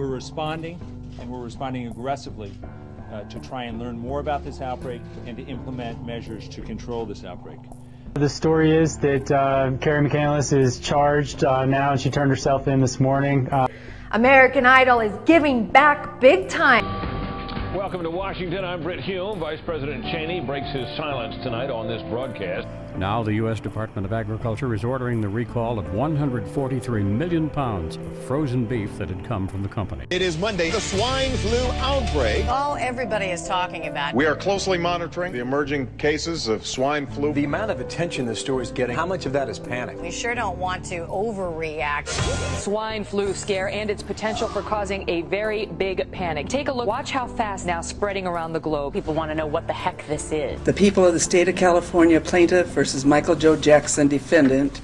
We're responding, and we're responding aggressively to try and learn more about this outbreak and to implement measures to control this outbreak. The story is that Carrie McCandless is charged now, and she turned herself in this morning. American Idol is giving back big time. Welcome to Washington. I'm Britt Hume. Vice President Cheney breaks his silence tonight on this broadcast. Now the U.S. Department of Agriculture is ordering the recall of 143 million pounds of frozen beef that had come from the company. It is Monday, the swine flu outbreak. All everybody is talking about. We are closely monitoring the emerging cases of swine flu. The amount of attention the story is getting, how much of that is panic? We sure don't want to overreact. Swine flu scare and its potential for causing a very big panic. Take a look. Watch how fast now spreading around the globe. People want to know what the heck this is. The people of the state of California, plaintiff versus Michael Joe Jackson, defendant.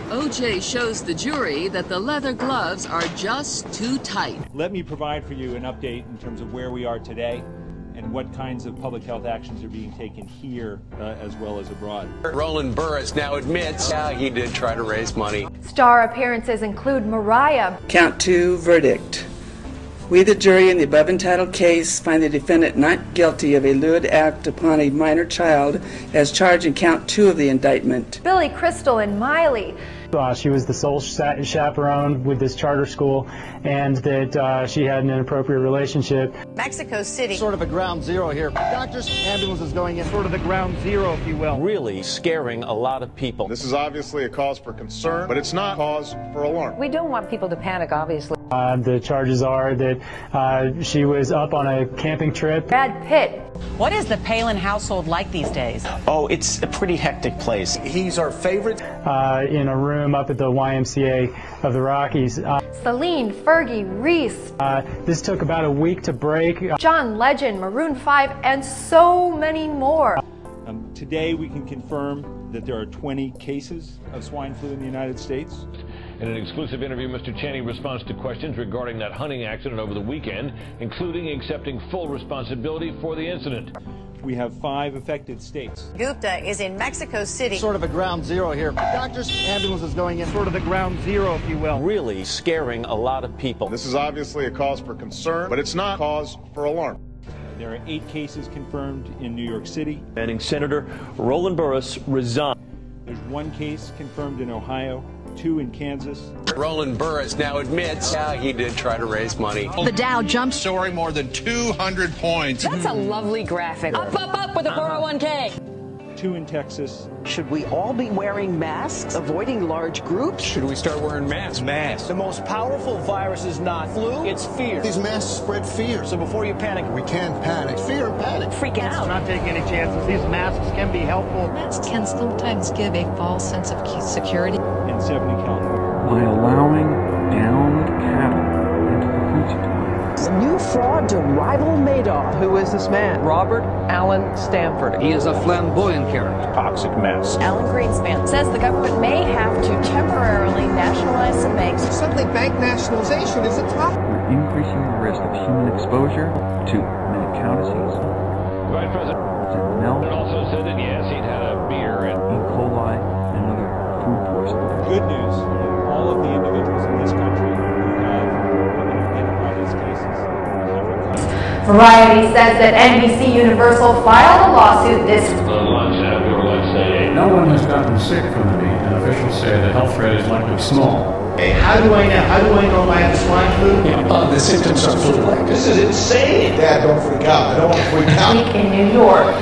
OJ shows the jury that the leather gloves are just too tight. Let me provide for you an update in terms of where we are today and what kinds of public health actions are being taken here as well as abroad. Roland Burris now admits, he did try to raise money. Star appearances include Mariah. Count 2 verdict. We, the jury, in the above entitled case, find the defendant not guilty of a lewd act upon a minor child as charged in count 2 of the indictment. Billy Crystal and Miley. She was the sole chaperone with this charter school, and that she had an inappropriate relationship. Mexico City. Sort of a ground zero here. Doctors, ambulances going in. Sort of the ground zero, if you will. Really scaring a lot of people. This is obviously a cause for concern, but it's not cause for alarm. We don't want people to panic, obviously. The charges are that she was up on a camping trip. Brad Pitt. What is the Palin household like these days? Oh, it's a pretty hectic place. He's our favorite. In a room up at the YMCA of the Rockies. Celine, Fergie, Reese. This took about a week to break. John Legend, Maroon 5, and so many more. Today we can confirm that there are 20 cases of swine flu in the United States. In an exclusive interview, Mr. Cheney responds to questions regarding that hunting accident over the weekend, including accepting full responsibility for the incident. We have 5 affected states. Gupta is in Mexico City. Sort of a ground zero here. Doctors, ambulances going in. Sort of the ground zero, if you will. Really scaring a lot of people. This is obviously a cause for concern, but it's not cause for alarm. There are 8 cases confirmed in New York City. Banning Senator Roland Burris resigned. There's 1 case confirmed in Ohio, 2 in Kansas. Roland Burris now admits, he did try to raise money. The Dow jumps Soaring more than 200 points. That's a lovely graphic. Up, up, up with a 401k. 2 in Texas. Should we all be wearing masks, avoiding large groups? Should we start wearing masks? Masks. The most powerful virus is not flu, it's fear. These masks spread fear. So before you panic, We can't panic. Fear and panic. Freaking out. not taking any chances. These masks can be helpful. Masks can sometimes give a false sense of security. And 7 in California. By allowing downed cattle into the food supply. A new fraud to rival Madoff. Who is this man? Robert Allen Stanford. He is a flamboyant character. Toxic mess. Alan Greenspan says the government may have to temporarily nationalize some banks. Suddenly bank nationalization is a topic. We're increasing the risk of human exposure to many counties. Vice President also said that, yes, he'd had a beer and E. coli and other food poisoning. Good news, all of the individuals in this country who have been identified as cases have recovered. Variety says that NBC Universal filed a lawsuit this No one has gotten sick from the meat, and officials say the health threat is likely small. Hey, how do I know? How do I know if I have swine flu? The symptoms are flu-like. This is insane. Dad, don't freak out. I don't want to freak out. week in New York.